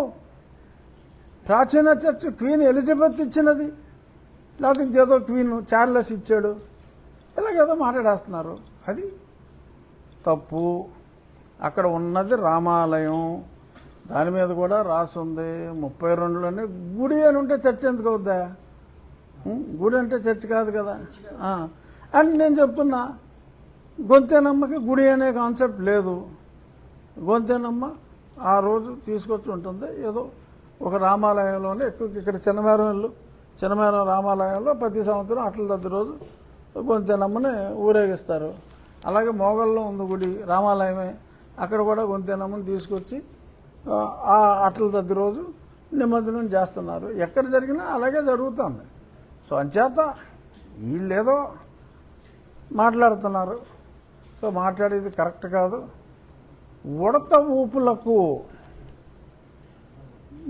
ప్రాచీన చర్చ్ క్వీన్ ఎలిజబెత్ ఇచ్చినది, లేకపోతే ఇంకేదో క్వీన్ చార్లెస్ ఇచ్చాడు, ఇలాగేదో మాట్లాడేస్తున్నారు. అది తప్పు. అక్కడ ఉన్నది రామాలయం, దాని మీద కూడా రాసుంది 32లోనే గుడి అని ఉంటే చర్చ్ ఎందుకు అవుద్దా? గుడి అంటే చర్చ్ కాదు కదా. అని నేను చెప్తున్నా, గొంతెనమ్మకి గుడి అనే కాన్సెప్ట్ లేదు. గొంతెనమ్మ ఆ రోజు తీసుకొచ్చి ఉంటుంది ఏదో ఒక రామాలయంలోనే ఎక్కువ. ఇక్కడ చిన్నమేరం రామాలయంలో ప్రతి సంవత్సరం అట్ల తద్ది రోజు గొంతెనమ్మని ఊరేగిస్తారు. అలాగే మోగల్లో ఉంది గుడి రామాలయమే, అక్కడ కూడా గొంతెనమ్మని తీసుకొచ్చి ఆ అట్ల తద్ది రోజు నిమజ్జనం చేస్తున్నారు. ఎక్కడ జరిగినా అలాగే జరుగుతుంది. సో అంచేత వీళ్ళేదో మాట్లాడుతున్నారు. సో మాట్లాడేది కరెక్ట్ కాదు. ఉడత ఊపులకు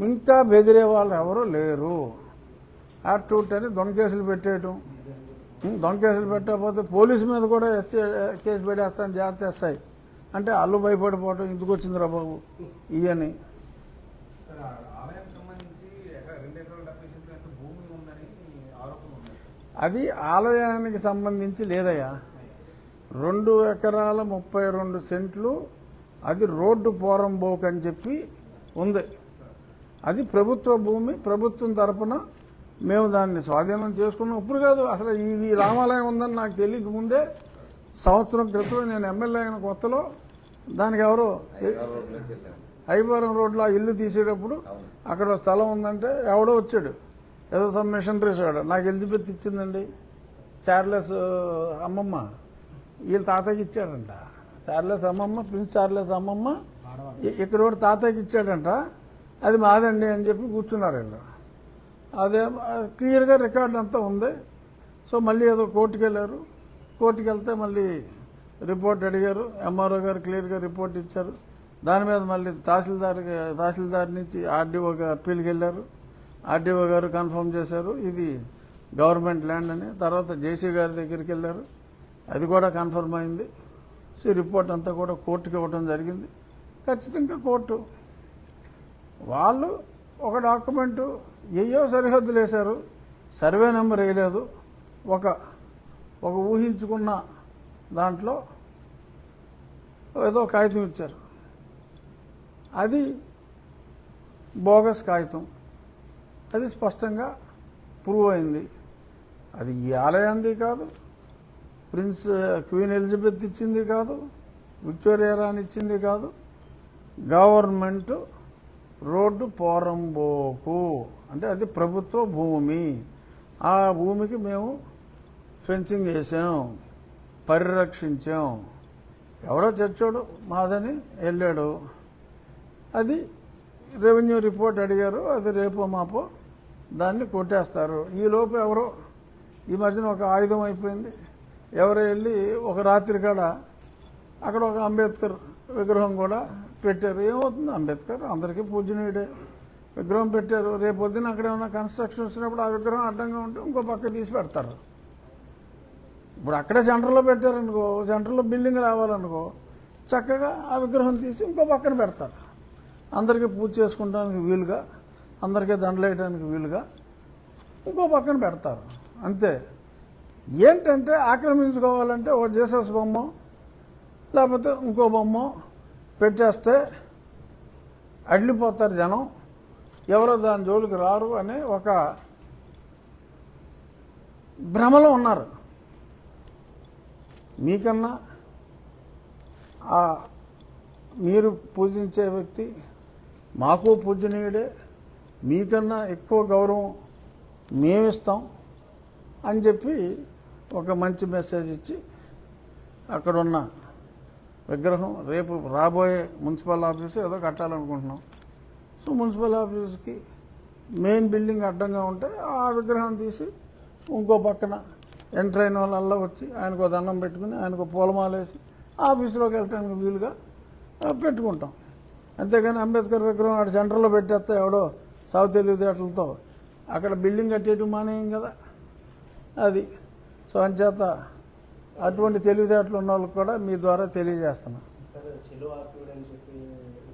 ఇంకా బెదిరే వాళ్ళు ఎవరు లేరు. యాక్టివిటీ అని దొంగ కేసులు పెట్టేయటం, దొంగ కేసులు పెట్టకపోతే పోలీసు మీద కూడా కేసు పెట్టేస్తాను జాగ్రత్త ఎస్ఐ అంటే అల్లు భయపడిపోవటం, ఎందుకు వచ్చిందిరా బాబు ఇవని. అది ఆలయానికి సంబంధించి లేదయ్యా. 2 ఎకరాల 32 సెంట్లు అది రోడ్డు పోరంబోక్ అని చెప్పి ఉంది. అది ప్రభుత్వ భూమి. ప్రభుత్వం తరపున మేము దాన్ని స్వాధీనం చేసుకున్నాం. ఇప్పుడు కాదు, అసలు ఈ రామాలయం ఉందని నాకు తెలియక ముందే సంవత్సరం క్రితం నేను ఎమ్మెల్యే అయిన కొత్తలో దానికి ఎవరో ఐబారం రోడ్లో ఆ ఇల్లు తీసేటప్పుడు అక్కడ స్థలం ఉందంటే ఎవడో వచ్చాడు, ఏదో సమ్ మిషనరీస్ వాడు. నాకు ఎలిజబెత్ ఇచ్చిందండి, చార్లెస్ అమ్మమ్మ వీళ్ళ తాతయ్యకి ఇచ్చాడంట. చార్లెస్ అమ్మమ్మ, ప్రిన్స్ చార్లెస్ అమ్మమ్మ ఇక్కడ ఒకటి తాతయ్యకి ఇచ్చాడంట. అది మాదండి అని చెప్పి కూర్చున్నారు వీళ్ళు. అదే క్లియర్గా రికార్డు అంతా ఉంది. సో మళ్ళీ ఏదో కోర్టుకు వెళ్ళారు. కోర్టుకు వెళ్తే మళ్ళీ రిపోర్ట్ అడిగారు. ఎంఆర్ఓ గారు క్లియర్గా రిపోర్ట్ ఇచ్చారు. దాని మీద మళ్ళీ తహసీల్దార్ నుంచి ఆర్డీఓ అప్పీల్కి వెళ్ళారు. ఆర్డీఓ గారు కన్ఫర్మ్ చేశారు ఇది గవర్నమెంట్ ల్యాండ్ అని. తర్వాత జేసీ గారి దగ్గరికి వెళ్ళారు, అది కూడా కన్ఫర్మ్ అయింది. సో ఈ రిపోర్ట్ అంతా కూడా కోర్టుకి ఇవ్వడం జరిగింది. ఖచ్చితంగా కోర్టు వాళ్ళు ఒక డాక్యుమెంటు ఏయో సరిహద్దులు వేశారు, సర్వే నెంబర్ వేయలేదు. ఒక ఊహించుకున్న దాంట్లో ఏదో కాగితం ఇచ్చారు, అది బోగస్ కాగితం. అది స్పష్టంగా ప్రూవ్ అయింది. అది ఈ ఆలయాన్ని కాదు, క్వీన్ ఎలిజబెత్ ఇచ్చింది కాదు, విక్టోరియా రాణి ఇచ్చింది కాదు, గవర్నమెంట్ రోడ్డు పోరంబోకు అంటే అది ప్రభుత్వ భూమి. ఆ భూమికి మేము ఫెన్సింగ్ వేసాం, పరిరక్షించాం. ఎవడో చర్చోడు మాదని వెళ్ళాడు. అది రెవెన్యూ రిపోర్ట్ అడిగారు, అది రేపో మాపో దాన్ని కొట్టేస్తారు. ఈలోపు ఎవరో ఈ మధ్యన ఒక ఆయుధం అయిపోయింది. ఎవరో వెళ్ళి ఒక రాత్రి కాడ అక్కడ ఒక అంబేద్కర్ విగ్రహం కూడా పెట్టారు. ఏమవుతుంది, అంబేద్కర్ అందరికీ పూజనీయుడే, విగ్రహం పెట్టారు. రేపు పొద్దున అక్కడ ఏమైనా కన్స్ట్రక్షన్ వచ్చినప్పుడు ఆ విగ్రహం అడ్డంగా ఉంటే ఇంకో పక్క తీసి పెడతారు. ఇప్పుడు అక్కడే సెంటర్లో పెట్టారనుకో, సెంటర్లో బిల్డింగ్ రావాలనుకో, చక్కగా ఆ విగ్రహం తీసి ఇంకో పక్కన పెడతారు. అందరికీ పూజ చేసుకుంటానికి వీలుగా, అందరికీ దండలేయడానికి వీలుగా ఇంకో పక్కన పెడతారు. అంతే. ఏంటంటే ఆక్రమించుకోవాలంటే ఓ జీసస్ బొమ్మ లేకపోతే ఇంకో బొమ్మ పెట్టేస్తే అడ్లిపోతారు జనం, ఎవరో దాని జోలికి రారు అనే ఒక భ్రమలో ఉన్నారు. మీకన్నా మీరు పూజించే వ్యక్తి మాకు పూజనీయుడే, మీకన్నా ఎక్కువ గౌరవం మేమిస్తాం అని చెప్పి ఒక మంచి మెసేజ్ ఇచ్చి అక్కడున్న విగ్రహం రేపు రాబోయే మున్సిపల్ ఆఫీసు ఏదో కట్టాలనుకుంటున్నాం. సో మున్సిపల్ ఆఫీస్కి మెయిన్ బిల్డింగ్ అడ్డంగా ఉంటే ఆ విగ్రహం తీసి ఇంకో పక్కన ఎంటర్ అయిన వాళ్ళల్లో వచ్చి ఆయనకు దండం పెట్టుకుని ఆయనకు పూలమాల వేసి ఆఫీసులోకి వెళ్ళటానికి వీలుగా పెట్టుకుంటాం. అంతేగాని అంబేద్కర్ విగ్రహం అక్కడ సెంటర్లో పెట్టేస్తే ఎవడో సాగు తెలివితేటలతో అక్కడ బిల్డింగ్ కట్టేయటం మానేయం కదా. అది సో అంచేత అటువంటి తెలివితేటలు ఉన్న వాళ్ళకి కూడా మీ ద్వారా తెలియజేస్తున్నాం. సార్ చెలో ఆర్పిడ్ అని చెప్పి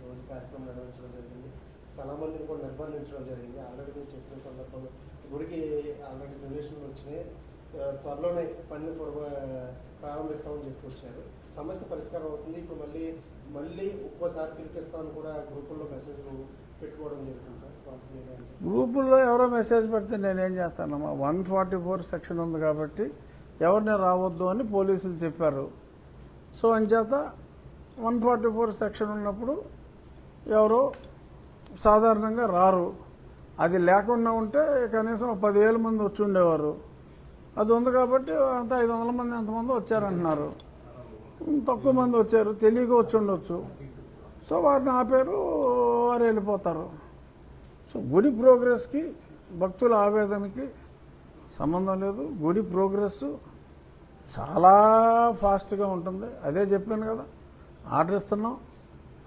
రోజు కార్యక్రమం నిర్వహించడం జరిగింది. చాలా మందిని కూడా నిర్బంధించడం జరిగింది. ఆల్రెడీ మీరు చెప్పిన సందర్భంలో గుడికి ఆల్రెడీ డొనేషన్లు వచ్చినాయి, త్వరలోనే పని ప్రారంభిస్తామని చెప్పి వచ్చారు. సమస్య పరిష్కారం అవుతుంది. ఇప్పుడు మళ్ళీ ఒక్కోసారి పిలిపిస్తామని కూడా గ్రూపుల్లో మెసేజ్లు పెట్టుకోవడం జరుగుతుంది సార్. గ్రూపుల్లో ఎవరో మెసేజ్ పెడితే నేనేం చేస్తానమ్మా, 144 సెక్షన్ ఉంది కాబట్టి ఎవరిని రావద్దు అని పోలీసులు చెప్పారు. సో అంచేత 144 సెక్షన్ ఉన్నప్పుడు ఎవరో సాధారణంగా రారు. అది లేకుండా ఉంటే కనీసం 10,000 మంది వచ్చి ఉండేవారు. అది ఉంది కాబట్టి అంత 500 మంది ఎంతమంది వచ్చారంటున్నారు. తక్కువ మంది వచ్చారు, తెలియక వచ్చి ఉండొచ్చు. సో వారిని ఆపారు, వారు వెళ్ళిపోతారు. సో గుడి ప్రోగ్రెస్కి భక్తుల ఆవేదనకి సంబంధం లేదు. గుడి ప్రోగ్రెస్ చాలా ఫాస్ట్గా ఉంటుంది. అదే చెప్పాను కదా, ఆర్డర్ ఇస్తున్నాం,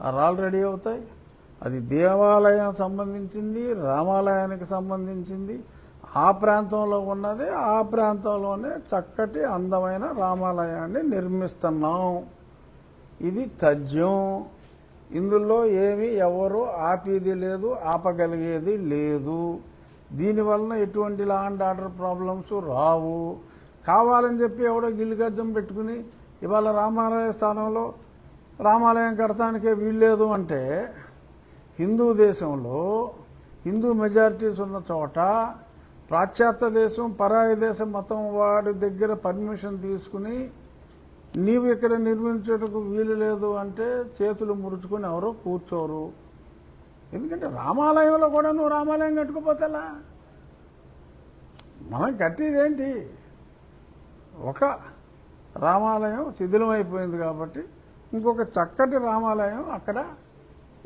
ఆ రాళ్ళు రెడీ అవుతాయి. అది దేవాలయం సంబంధించింది, రామాలయానికి సంబంధించింది. ఆ ప్రాంతంలో ఉన్నది, ఆ ప్రాంతంలోనే చక్కటి అందమైన రామాలయాన్ని నిర్మిస్తున్నాం. ఇది తథ్యం. ఇందులో ఏమీ ఎవరు ఆపేది లేదు, ఆపగలిగేది లేదు. దీనివలన ఎటువంటి లా అండ్ ఆర్డర్ ప్రాబ్లమ్స్ రావు. కావాలని చెప్పి ఎవడో గిల్లిగజ్జం పెట్టుకుని ఇవాళ రామాలయ స్థానంలో రామాలయం కడటానికే వీల్లేదు అంటే హిందూ దేశంలో హిందూ మెజారిటీస్ ఉన్న చోట పాశ్చాత్య దేశం పరాయి దేశం మతం వాడి దగ్గర పర్మిషన్ తీసుకుని నీవు ఇక్కడ నిర్మించేటకు వీలు లేదు అంటే చేతులు ముడుచుకొని ఎవరో కూర్చోరు. ఎందుకంటే రామాలయంలో కూడా నువ్వు రామాలయం కట్టుకోపోతేలా? మనం కట్టేదేంటి? ఒక రామాలయం శిథిలం అయిపోయింది కాబట్టి ఇంకొక చక్కటి రామాలయం అక్కడ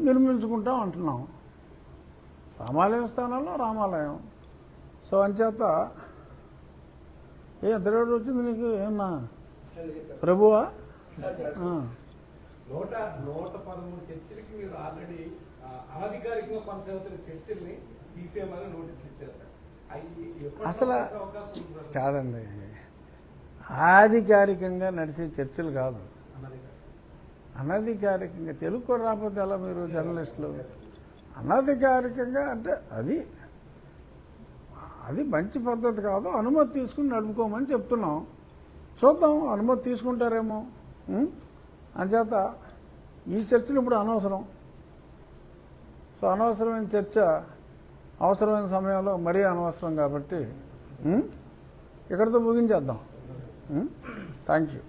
నిర్మించుకుంటాం అంటున్నాం. రామాలయం స్థానంలో రామాలయం. సో అంచేత ఎంత రేటు వచ్చింది నీకు? ఏమన్నా ప్రభువా? ఆ. 113 చర్చిలకి మీరు ఆల్రెడీ అనధికారికంగా కొనసాగుతున్న చర్చిల్ని తీసేయమని నోటీసులు ఇచ్చేస్తారు. అవి ఎప్పుడు అసలు అవకాశం ఉంది సార్? కాదండి, ఆధికారికంగా నడిచే చర్చలు కాదు, అనధికారికంగా. తెలుగు కూడా రాకపోతే ఎలా మీరు జర్నలిస్టులు? అనధికారికంగా అంటే అది మంచి పద్ధతి కాదు. అనుమతి తీసుకుని నడుపుకోమని చెప్తున్నాం. చూద్దాం, అనుమతి తీసుకుంటారేమో. అంచేత ఈ చర్చలు ఇప్పుడు అనవసరం. సో అనవసరమైన చర్చ అవసరమైన సమయంలో మరీ అనవసరం కాబట్టి ఇక్కడితో ముగించేద్దాం. Thank you.